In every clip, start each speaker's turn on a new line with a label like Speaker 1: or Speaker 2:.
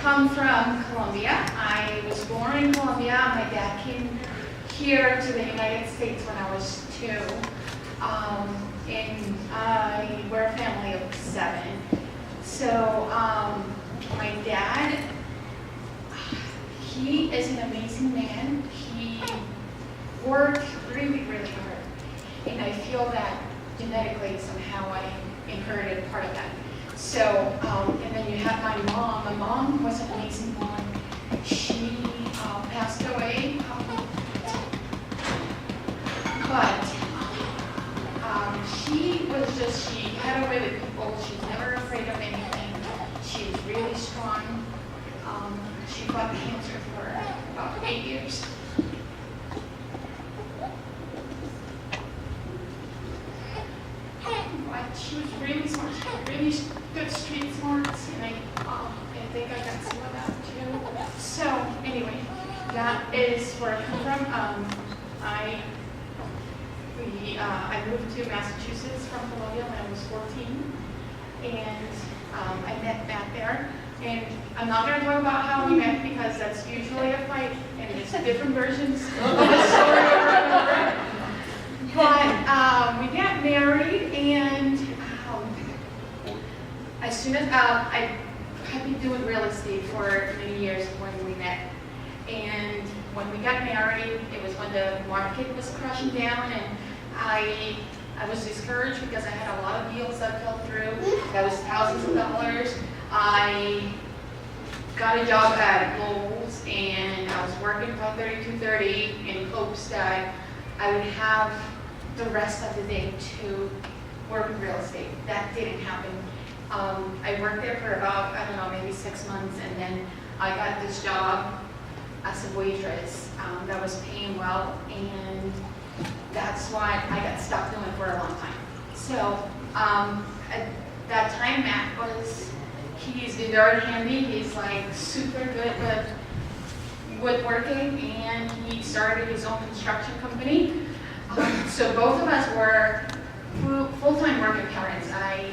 Speaker 1: come from Colombia. I was born in Colombia. My dad came here to the United States when I was 2. And we're a family of 7. So my dad, he is an amazing man. He worked really, really hard. And I feel that genetically somehow I inherited part of that. So, and then you have my mom. My mom was an amazing mom. She passed away, but she was just, she had a way with people. She's never afraid of anything. She was really strong. She fought cancer for about 8 years. But she was really smart. She had really good street smarts, and I think I got some of that too. So anyway, that is where I come from. I moved to Massachusetts from Colombia when I was 14, and I met Matt there. And I'm not going to talk about how we met because that's usually a fight, and it's different versions of the story over and over. But we got married, and as soon as I had been doing real estate for many years when we met, and when we got married, it was when the market was crashing down, and I was discouraged because I had a lot of deals that fell through. That was thousands of dollars. I got a job at Lowe's, and I was working 5:30 to 2:30 in hopes that I would have the rest of the day to work in real estate. That didn't happen. I worked there for about, I don't know, maybe 6 months, and then I got this job as a waitress that was paying well, and that's why I got stuck doing it for a long time. So at that time, Matt he's very handy. He's like super good with woodworking, and he started his own construction company. So both of us were full-time working parents. I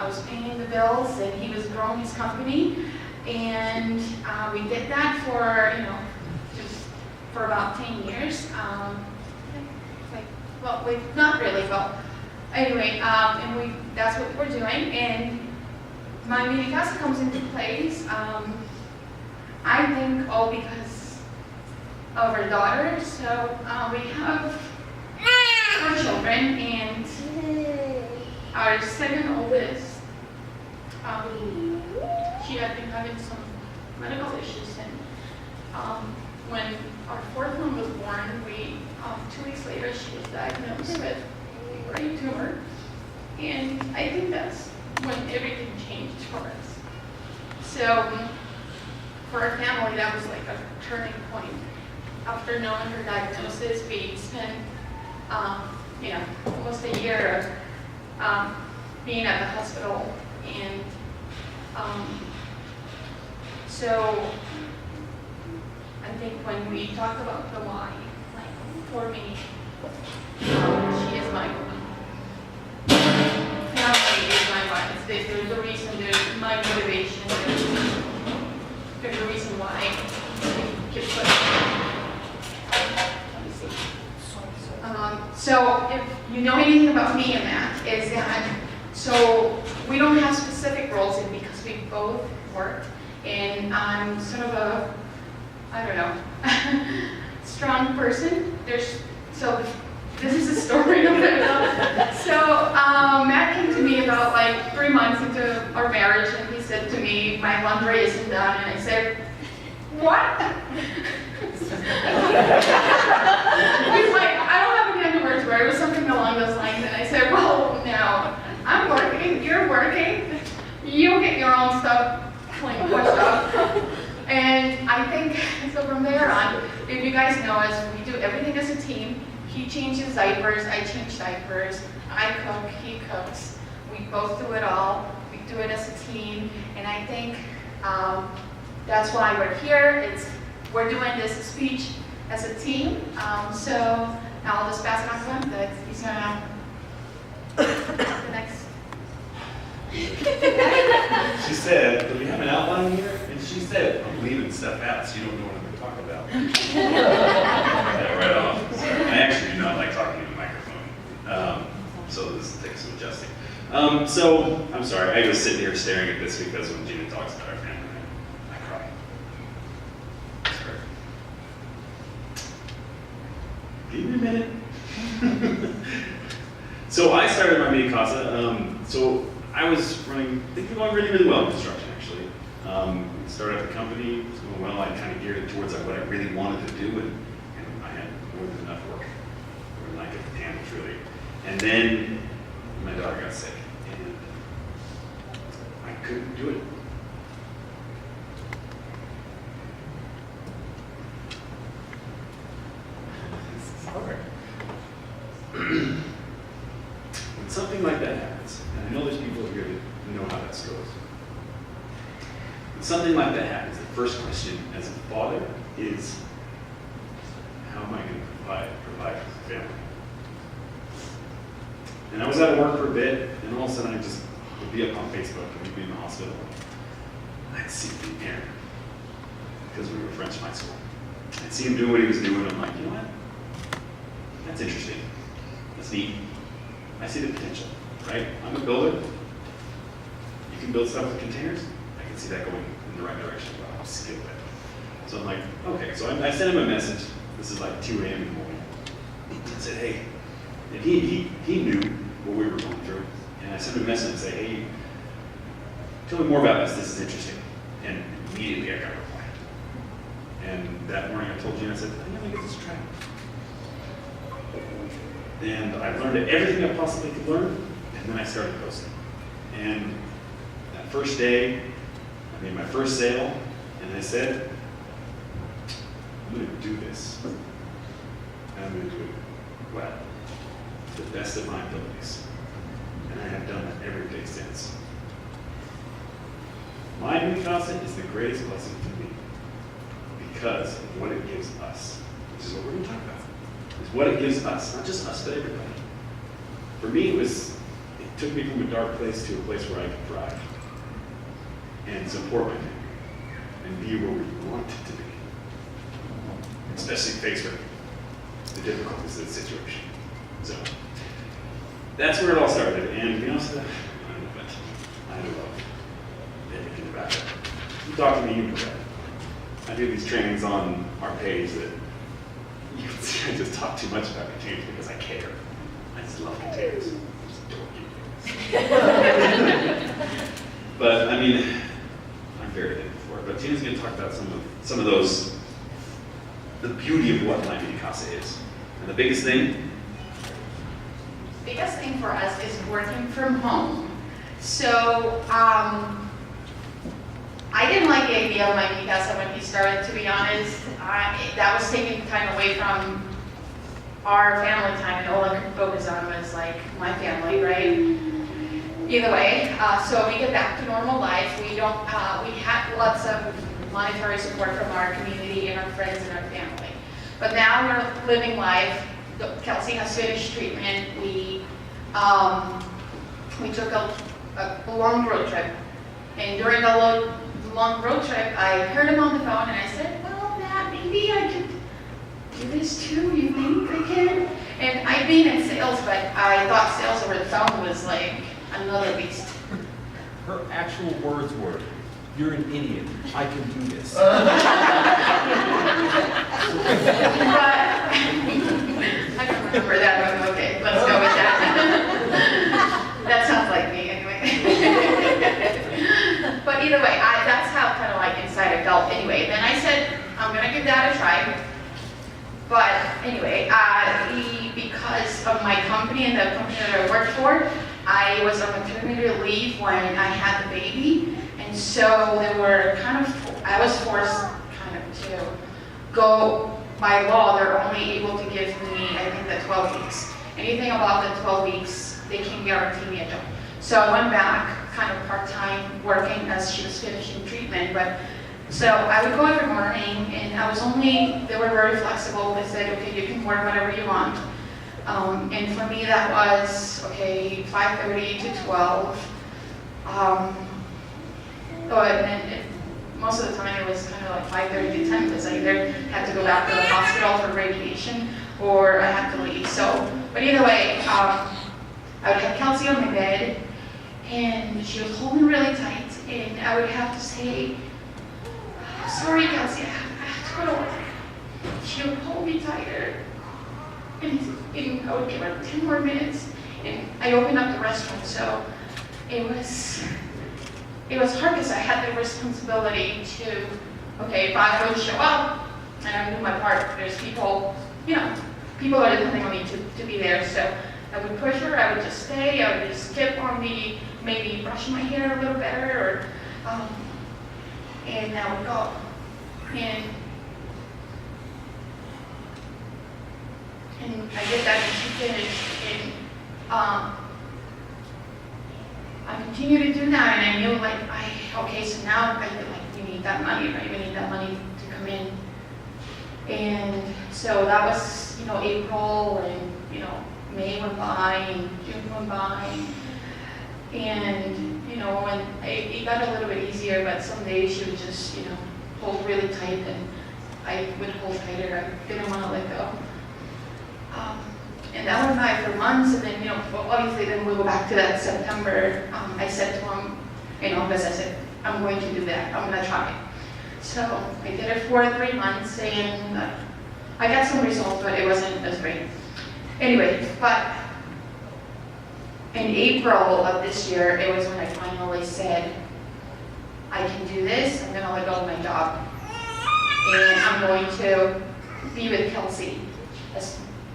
Speaker 1: was paying the bills, and he was growing his company, and we did that for just for about 10 years. Not really, but anyway, and that's what we're doing. And my mini casa comes into place. I think all because of our daughter. So we have 4 children, and our second oldest, she had been having some medical issues, and when our 4th one was born, 2 weeks later she was diagnosed with a brain tumor, and I think that's when everything changed for us. So for our family, that was like a turning point. After knowing her diagnosis, we spent almost a year of being at the hospital, and so I think when we talk about the why, like for me, she is my family is my why. There's a reason, there's my motivation, there's a reason why we keep pushing. Let me see. So if you know anything about me and Matt, is that so we don't have specific roles in because we both work, and I'm sort of a, I don't know, strong person. So this is a story of it. So Matt came to me about like 3 months into our marriage, and he said to me, "My laundry isn't done," and I said, "What?" He's like, "I don't have any underwear to wear." It was something along those lines, and I said, "Well, no, I'm working, you're working, you get your own stuff clean, washed up." And I think, so from there on, if you guys know us, we do everything as a team. He changes diapers, I change diapers, I cook, he cooks. We both do it all. We do it as a team, and I think that's why we're here. We're doing this speech as a team. So now I'll just pass it on to him. That he's gonna the next.
Speaker 2: she said, do we have an outline here? And she said, I'm leaving stuff out so you don't know what I'm going to talk about. Yeah, right off. Sorry. I actually do not like talking in the microphone. So this will take some adjusting. So, I'm sorry, I was sitting here staring at this because when Jina talks about our family, I cry. Sorry. Give me a minute. So I started my mini casa. So I was running, things were going really, really well in construction, actually. Started up the company, it was going well. I kind of geared it towards what I really wanted to do, and I had more than enough work. More than I could handle, really. And then my daughter got sick, and I couldn't do it. This is hard. When something like that happens, and I know there's people here that know how this goes. When something like that happens, the first question as a father is, how am I going to provide for the family? And I was out of work for a bit, and all of a sudden I just would be up on Facebook, and we'd be in the hospital. I'd see Aaron, because we were friends from high school. I'd see him doing what he was doing, and I'm like, you know what? That's interesting. That's neat. I see the potential, right? I'm a builder. You can build stuff with containers. I can see that going in the right direction. Well, I'm skilled at it. So I'm like, okay. So I sent him a message. This is like 2 a.m. in the morning. I said, hey, and he knew what we were going through. And I sent him a message and say, hey, tell me more about this. This is interesting. And immediately I got a reply. And that morning I told Jina, I said, I'm going to give this a try. And I learned everything I possibly could learn, and then I started posting. And that first day, I made my first sale, and I said, I'm going to do this. And I'm going to do it well, to the best of my abilities. And I have done that every day since. My new concept is the greatest blessing to me because of what it gives us, which is what we're going to talk about. Is what it gives us, not just us, but everybody. For me, it took me from a dark place to a place where I can thrive and support my family and be where we want it to be, especially faced with the difficulties of the situation. So that's where it all started. And to be honest with you, I love everything about it. You talk to me, you know that. I do these trainings on our page that you can see I just talk too much about containers because I care. I just love containers. I just don't get But I mean, I'm very thankful for it. But Gina's going to talk about some of those, the beauty of what my mini casa is. And the biggest thing
Speaker 1: for us is working from home. So I didn't like the idea of my mini casa when he started, to be honest. That was taking time away from our family time, and all I could focus on was like my family, right? Either way, so we get back to normal life. We had lots of monetary support from our community and our friends and our family. But now we're living life. Kelsey has finished treatment. We took a long road trip, and during the long road trip, I heard him on the phone, and I said, well, Matt, maybe I could do this too. You think I can? And I've been in sales, but I thought sales over the phone was like another beast.
Speaker 3: Her actual words were, you're an idiot. I can do this.
Speaker 1: But I don't remember that, but okay, let's go with that. That sounds like me anyway. But either way, that's how kind of like inside I felt anyway. Then I said, I'm gonna give that a try. But anyway, because of my company and the company that I worked for, I was on maternity leave when I had the baby. And so they were I was forced kind of to go, by law, they're only able to give me, I think, the 12 weeks. Anything above the 12 weeks, they can guarantee me a job. So I went back kind of part-time working as she was finishing treatment. But so I would go every morning, and they were very flexible. They said, okay, you can work whatever you want. And for me, that was, okay, 5:30 to 12. Oh, and then most of the time it was kind of like 5:30 to 10 because I either had to go back to the hospital for radiation or I had to leave. So, but either way, I would have Kelsey on my bed and she was holding really tight and I would have to say, sorry Kelsey, I have to go to work. She would hold me tighter and I would give her 10 more minutes and I opened up the restroom. So it was hard because I had the responsibility to, okay, if I would show up and I do my part, there's people, people are depending on me to be there. So I would push her, I would just stay, I would just skip on me, maybe brush my hair a little better, or, and I would go. And I did that and she finished. And I continued to do that, and I knew okay, so now I feel like we need that money, right? We need that money to come in. And so that was, April, and, May went by, and June went by, and, when it got a little bit easier, but some days she would just, hold really tight, and I would hold tighter. I didn't want to let go. And that went by for months, and then, obviously then we go back to that September. I said to him, because I said, I'm going to do that, I'm going to try it. So I did it for 3 months, and I got some results, but it wasn't as great. Anyway, but in April of this year, it was when I finally said, I can do this, I'm going to let go of my job, and I'm going to be with Kelsey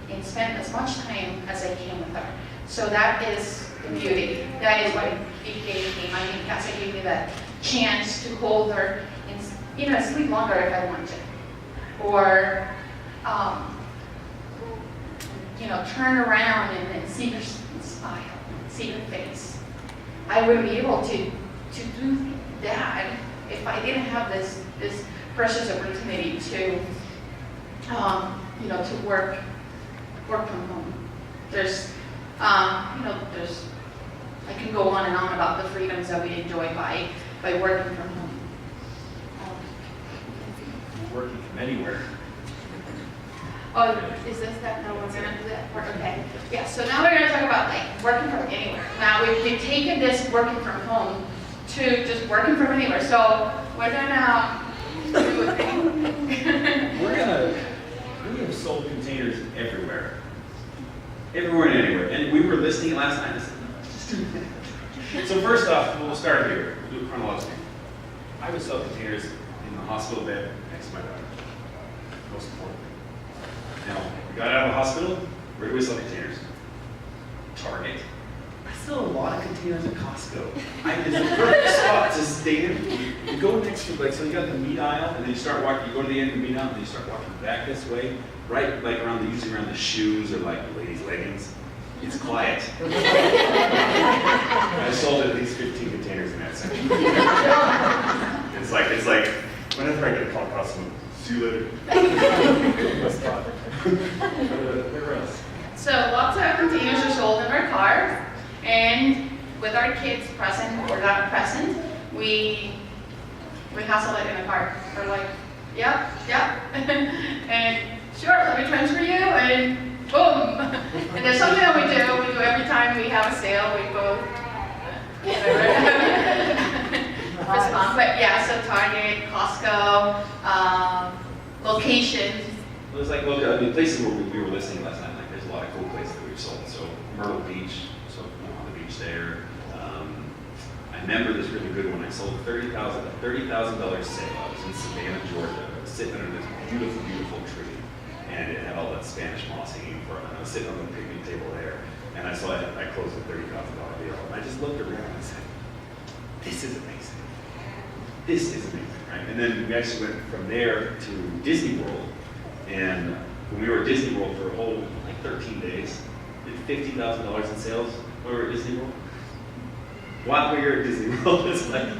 Speaker 1: and spend as much time as I can with her. So that is the beauty. That is what it gave me. I mean, Casa gave me the chance to hold her and, sleep longer if I wanted to. Or, turn around and then see her smile, see her face. I wouldn't be able to do that if I didn't have this precious opportunity to, to work from home. There's, I can go on and on about the freedoms that we enjoy by working from home.
Speaker 3: Working from anywhere.
Speaker 1: Oh, is this that? No one's gonna do that part? Okay. Yeah, so now we're gonna talk about working from anywhere. Now we've taken this working from home to just working from anywhere. So we're gonna do a thing.
Speaker 2: We have sold containers everywhere. Everywhere and anywhere. And we were listening last night. I said, no, let's just do that. So first off, we'll start here. We'll do it chronologically. I would sell containers in the hospital bed next to my daughter. Most important. Now, we got out of the hospital, where do we sell containers? Target. I sell a lot of containers at Costco. It's a perfect spot to stay in. You go next to, so you got the meat aisle, and then you start walking, you go to the end of the meat aisle, and then you start walking back this way, right, usually around the shoes or ladies' leggings. It's quiet. I sold at least 15 containers in that section. It's like, whenever I get a call across them, see you later. Where else?
Speaker 1: So lots of containers are sold in our car, and with our kids present or not present, we hustle it in the car. We're like, yep, and sure, let me transfer you, and boom. And there's something that we do every time we have a sale, we go, respond. But yeah, so Target, Costco, locations.
Speaker 2: Well, it's like, places where we were listening last night, there's a lot of cool places that we've sold. So Myrtle Beach, on the beach there. I remember this really good one. I sold a $30,000 sale. I was in Savannah, Georgia. I was sitting under this beautiful, beautiful tree, and it had all that Spanish moss hanging for it. And I was sitting on the picnic table there, and I saw it. I closed a $30,000 deal, and I just looked around and I said, "This is amazing. This is amazing, right?" And then we actually went from there to Disney World, and when we were at Disney World for a whole 13 days, did $50,000 in sales. We were at Disney World. While we were at Disney World, it's like, how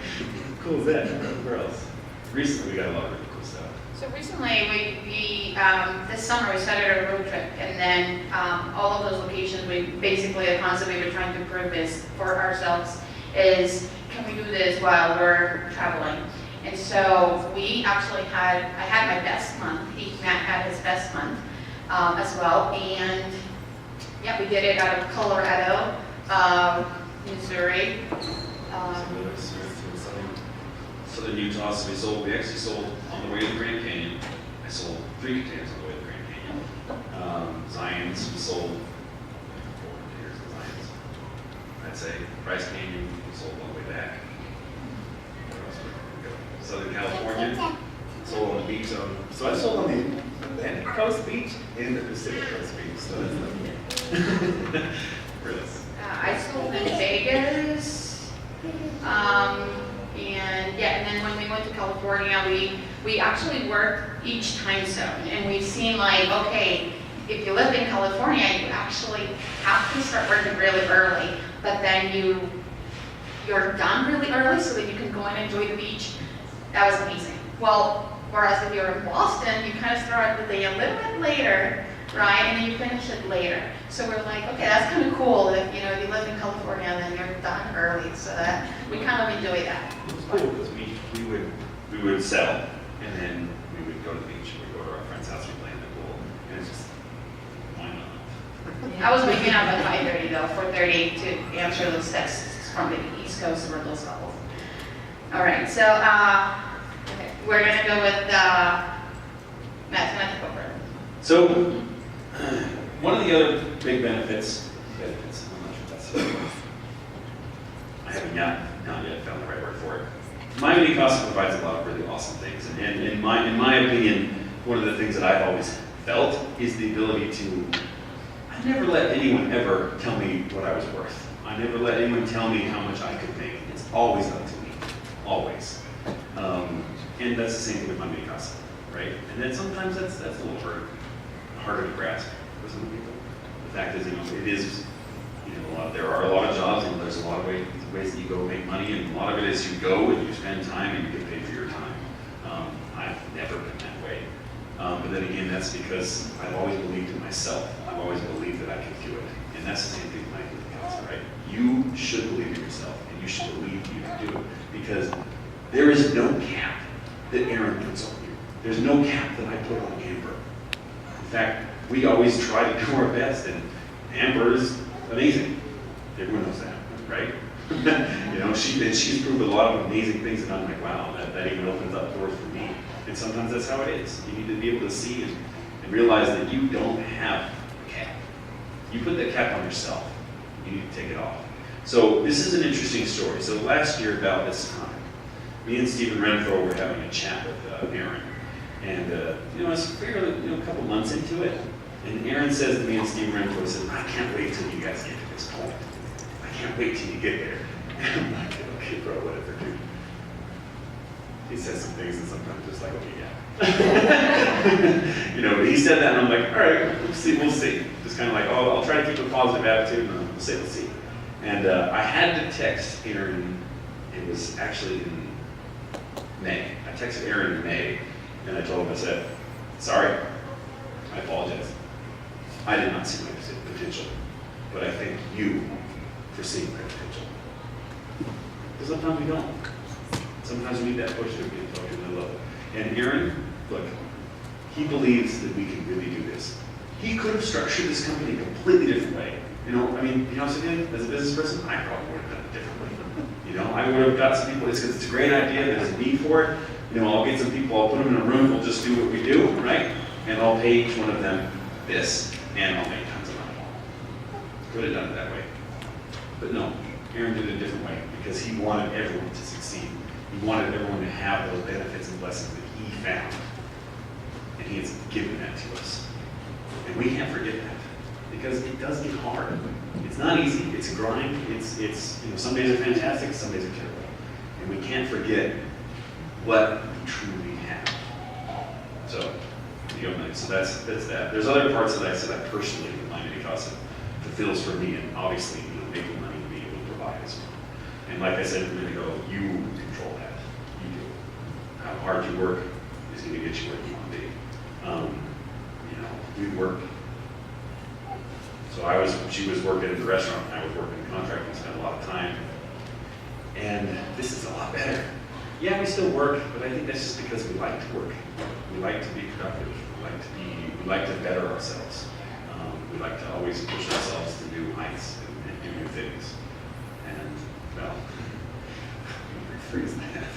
Speaker 2: cool is that? Where else? Recently, we got a lot of really cool stuff.
Speaker 1: So recently, we this summer we started a road trip, and then all of those locations, the concept we were trying to prove is for ourselves is can we do this while we're traveling? And so we actually I had my best month. Matt had his best month as well. And yeah, we did it out of Colorado, Missouri.
Speaker 2: Southern Utah, so we actually sold on the way to the Grand Canyon. I sold 3 containers on the way to the Grand Canyon. Zions, we sold 4 containers of Zions. I'd say Bryce Canyon, we sold on the way back. Where else would we go? Southern California, sold on the beach. So I sold on the Atlantic Coast Beach and the Pacific Coast Beach. So that's really.
Speaker 1: I sold in Vegas. And yeah, and then when we went to California, we actually worked each time zone, and we've seen like, okay, if you live in California, you actually have to start working really early, but then you're done really early so that you can go and enjoy the beach. That was amazing. Well, whereas if you're in Boston, you kind of start the day a little bit later, right, and then you finish it later. So we're like, okay, that's kind of cool that, you know, you live in California and then you're done early, so that we kind of enjoy that.
Speaker 2: It was cool because we would sell and then we would go to the beach, we'd go to our friend's house, we'd play in the pool, and it's just, why not?
Speaker 1: I was waking up at 5:30 though, 4:30 to answer those texts from the East Coast or those levels. All right, so okay, we're gonna go with Matt's gonna take over.
Speaker 2: So, one of the other big benefits, I'm not sure if that's, I haven't not yet found the right word for it. Miami Casa provides a lot of really awesome things, and in my opinion, one of the things that I've always felt is the ability to, I never let anyone ever tell me what I was worth. I never let anyone tell me how much I could make. It's always up to me, always. And that's the same thing with Miami Casa, right? And then sometimes that's a little harder to grasp for some people. The fact is, it is, there are a lot of jobs, and there's a lot of ways that you go make money, and a lot of it is you go and you spend time and you get paid for your time. I've never been that way. But then again, that's because I've always believed in myself. I've always believed that I could do it. And that's the same thing with my Casa, right? You should believe in yourself, and you should believe you can do it, because there is no cap that Aaron puts on you. There's no cap that I put on Amber. In fact, we always try to do our best, and Amber is amazing. Everyone knows that, right? She's proved a lot of amazing things, and I'm like, wow, that even opens up doors for me. And sometimes that's how it is. You need to be able to see and realize that you don't have a cap. You put that cap on yourself. You need to take it off. So this is an interesting story. So last year about this time, me and Stephen Renfro were having a chat with Aaron. And, it's fairly, a couple months into it. And Aaron says to me and Stephen Renfro, says, I can't wait till you guys get to this point. I can't wait till you get there. And I'm like, okay, bro, whatever, dude. He says some things, and sometimes just like, okay, yeah. But he said that, and I'm like, all right, we'll see. Just kind of like, I'll try to keep a positive attitude, and we'll see. And I had to text Aaron, it was actually in May. I texted Aaron in May, and I told him, I said, sorry, I apologize. I did not see my potential, but I thank you for seeing my potential. Because sometimes we don't. Sometimes we need that push to be talking to love. And Aaron, look, he believes that we can really do this. He could have structured this company a completely different way. As a business person, I probably would have done it differently. I would have got some people, it's because it's a great idea, there's a need for it. I'll get some people, I'll put them in a room, we'll just do what we do, right? And I'll pay each one of them this, and I'll make tons of money. Could have done it that way. But no, Aaron did it a different way, because he wanted everyone to succeed. He wanted everyone to have those benefits and blessings that he found. And he has given that to us. And we can't forget that, because it does get hard. It's not easy, it's a grind, it's some days are fantastic, some days are terrible. And we can't forget what we truly have. So that's that. There's other parts that I said I personally would like because it fulfills for me, and obviously, making money to be able to provide as well. And like I said a minute ago, you control that. You do. How hard you work is going to get you where you want to be. We work. So she was working at the restaurant, and I was working in contract, and spent a lot of time. And better. Yeah, we still work, but I think that's just because we like to work. We like to be productive. We like to better ourselves. We like to always push ourselves to new heights and do new things. And, well, rephrase that.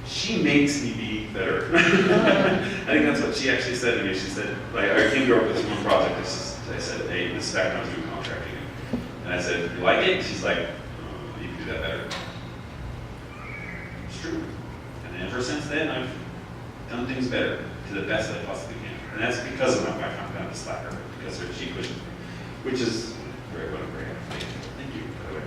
Speaker 2: She makes me be better. I think that's what she actually said to me. She said, like, I came to her with this one project. I said, hey, this is back when I was doing contracting. And I said, you like it? She's like, oh, you can do that better. It's true. And ever since then, I've done things better to the best that I possibly can. And that's because of my wife. I'm kind of a slacker, because she pushes me, which is very what I'm very happy. Thank you, by the way.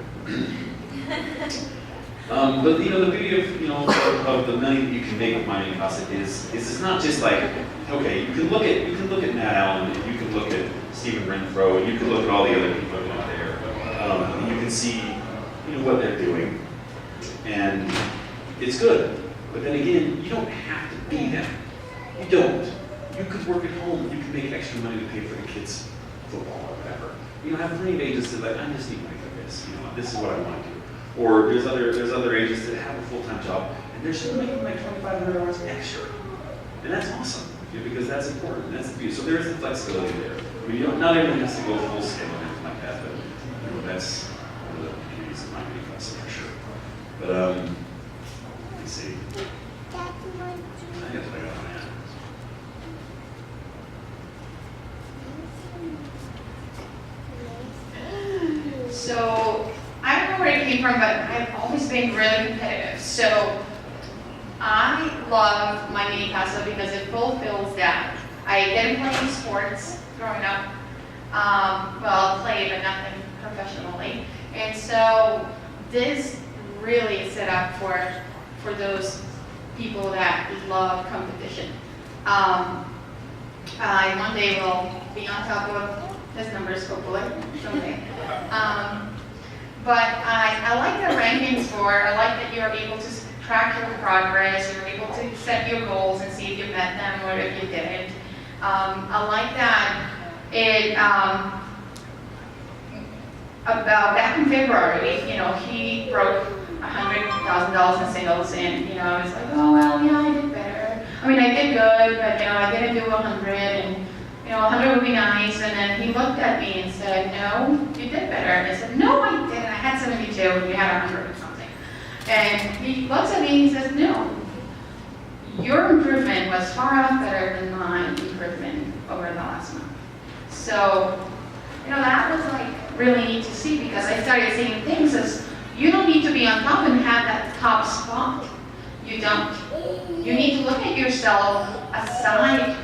Speaker 2: But the beauty of the money that you can make with My Mini Casa is it's not just like, okay, you can look at Matt Allen, and you can look at Stephen Renfro, and you can look at all the other people out there, and you can see what they're doing, and it's good. But then again, you don't have to be them. You don't. You could work at home. You can make extra money to pay for the kids' football or whatever. Have plenty of agents that are like, I just need money for this. This is what I want to do. Or there's other agents that have a full-time job and they're still making like $2,500 extra, and that's awesome because that's important. And that's the beauty. So there is the flexibility there. Not everyone has to go full scale or anything like that, but that's one of the beauties of My Mini Casa for sure. But let me see. I guess I got my hand.
Speaker 1: So I don't know where it came from, but I've always been really competitive. So I love My Mini Casa because it fulfills that. I didn't play any sports growing up. Well, played, but nothing professionally. And so this really is set up for those people that love competition. I one day will be on top of his numbers, hopefully, someday. But I like the rankings I like that you're able to track your progress, you're able to set your goals and see if you met them or if you didn't. I like that it, about back in February, he broke $100,000 in sales, and, I was like, oh, well, yeah, I did better. I mean, I did good, but, I didn't do 100, and 100 would be nice. And then he looked at me and said, no, you did better. And I said, no, I didn't. I had 72 and you had 100 or something. And he looks at me and he says, no, your improvement was far off better than my improvement over the last month. So, that was like really neat to see, because I started seeing things as you don't need to be on top and have that top spot. You don't. You need to look at yourself aside,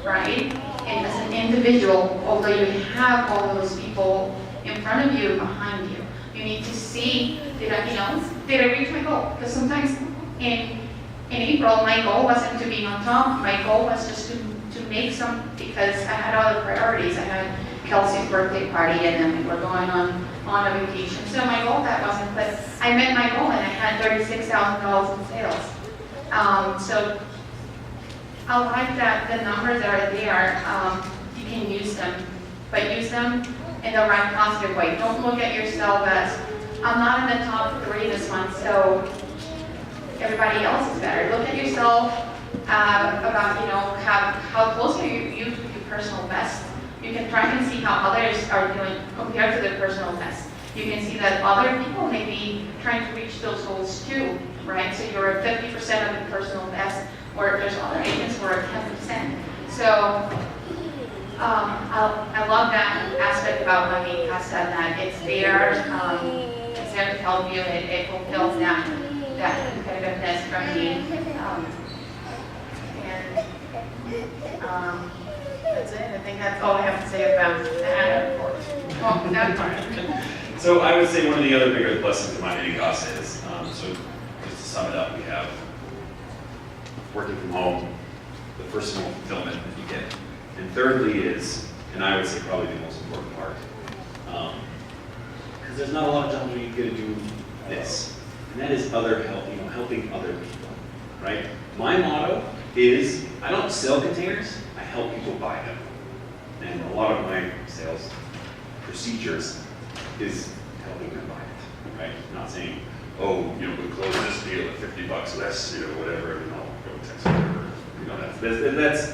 Speaker 1: right? And as an individual, although you have all those people in front of you, behind you, you need to see, did I reach my goal? Because sometimes in April, my goal wasn't to be on top. My goal was just to make some, because I had other priorities. I had Kelsey's birthday party, and then we were going on a vacation. So my goal that wasn't, but I met my goal, and I had $36,000 in sales. So I like that the numbers are there. You can use them, but use them in the right positive way. Don't look at yourself as, I'm not in the top 3 this month, so everybody else is better. Look at yourself about, how close are you to your personal best. You can try and see how others are doing compared to their personal best. You can see that other people may be trying to reach those goals too, right? So you're at 50% of the personal best, or there's other agents who are at 10%. So I love that aspect about My Mini Casa, that it's there to help you. It fulfills that competitiveness from me. That's it. I think that's all I have to say about that part. Oh, that part.
Speaker 2: So I would say one of the other bigger blessings of My Mini Casa is, so just to sum it up, we have working from home, the personal fulfillment that you get. And thirdly is, and I would say probably the most important part, because there's not a lot of times where you get to do this, and that is helping other people, right? My motto is, I don't sell containers, I help people buy them. And a lot of my sales procedures is helping them buy it, right? I'm not saying oh, you know, we closed this deal at $50 less, you know, whatever, and I'll go text whatever. You know, that's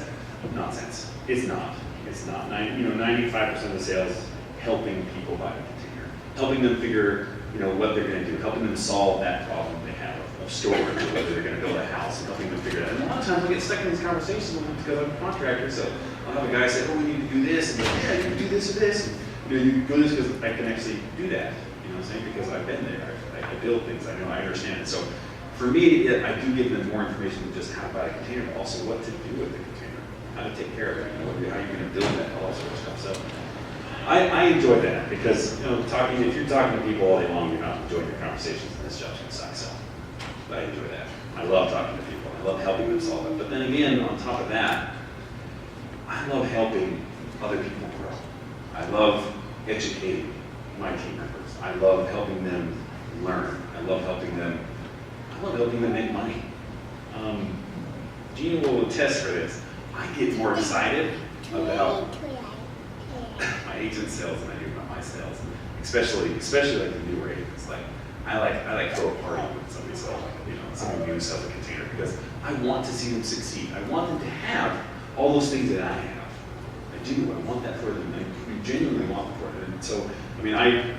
Speaker 2: nonsense. It's not. It's not. 95% of the sales is helping people buy a container, helping them figure, you know, what they're going to do, helping them solve that problem they have of storage, or whether they're going to build a house, and helping them figure it out. And a lot of times I get stuck in these conversations with them because I'm a contractor, so I'll have a guy say, oh, we need to do this, and yeah, you can do this or this. And, you know, you do this because I can actually do that. You know what I'm saying? Because I've been there. I build things. I know. I understand it. So for me, I do give them more information than just how to buy a container, but also what to do with the container, how to take care of it, you know, how you're going to build that, all that sort of stuff. So I enjoy that because, you know, if you're talking to people all day long, you're not enjoying your conversations, and this job's going to suck. So I enjoy that. I love talking to people. I love helping them solve it. But then again, on top of that, I love helping other people grow. I love educating my team members. I love helping them learn. I love helping them make money. Gina will attest for this. I get more excited about my agent sales than I do about my sales, especially like the newer agents. Like I like throw a party when somebody sells, you know, someone new sells a container because I want to see them succeed. I want them to have all those things that I have. I do. I want that for them. I genuinely want it for them. And so, I mean, I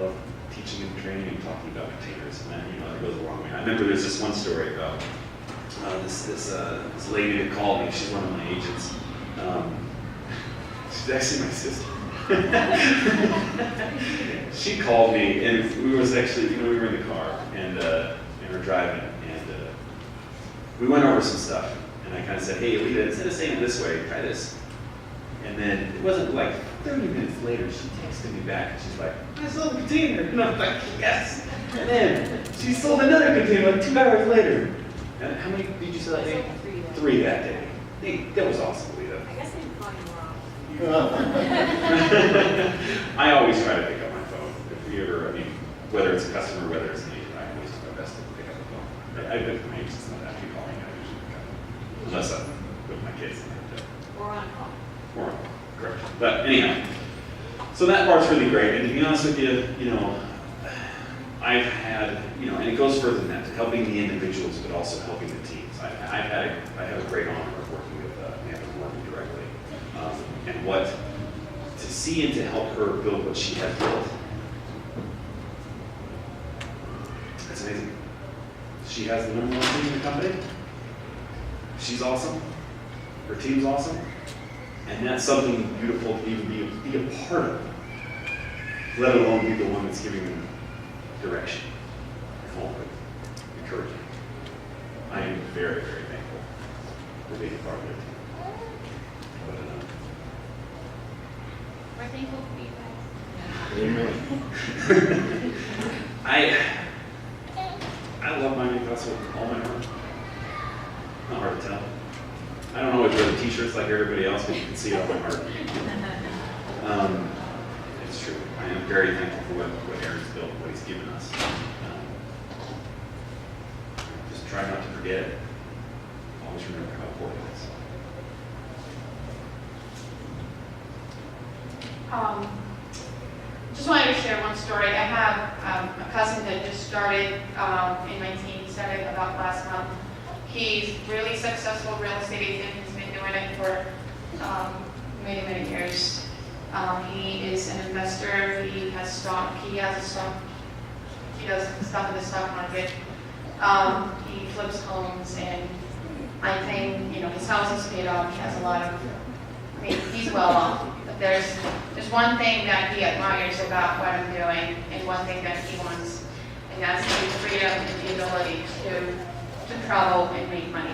Speaker 2: love teaching and training and talking about containers, and that, you know, that goes a long way. I remember there's this one story about this lady that called me. She's one of my agents. She's actually my sister. She called me, and we was actually, you know, we were in the car and we're driving, and we went over some stuff. And I kind of said, hey, Alita, instead of saying it this way, try this. And then it wasn't like 30 minutes later, she texted me back. And she's like, I sold a container. And I'm like, yes. And then she sold another container like 2 hours later. And how many did you sell that day? 3 that day. Hey, that was awesome, Alita.
Speaker 4: I guess I didn't call you wrong.
Speaker 2: I always try to pick up my phone. If we ever, I mean, whether it's a customer, whether it's an agent, I always do my best to pick up the phone. I've been from agents, not that you call me, I usually pick up. Unless I'm with my kids.
Speaker 4: Or on call.
Speaker 2: Or on call, correct. But anyhow, so that part's really great. And to be honest with you, you know, I've had, you know, and it goes further than that, to helping the individuals, but also helping the teams. I have a great honor of working with Amanda Morgan directly. And what, to see and to help her build what she has built, that's amazing. She has the #1 team in the company. She's awesome. Her team's awesome. And that's something beautiful to even be a part of, let alone be the one that's giving them direction, confidence, encouragement. I am very, very thankful for being a part of their team.
Speaker 1: We're thankful for you guys.
Speaker 2: Amen. I love my class with all my heart. Not hard to tell. I don't always wear the t-shirts like everybody else, but you can see it on my heart. It's true. I am very thankful for what Aaron's built, what he's given us. Just try not to forget it. Always remember how important it is.
Speaker 1: Just wanted to share one story. I have a cousin that just started in my team. He started about last month. He's really successful real estate agent. He's been doing it for many, many years. He is an investor. He has stock. He has a stock. He does stuff in the stock market. He flips homes, and I think, you know, his house is paid off. He has a lot of, I mean, he's well off. But there's one thing that he admires about what I'm doing, and one thing that he wants, and that's the freedom and the ability to travel and make money.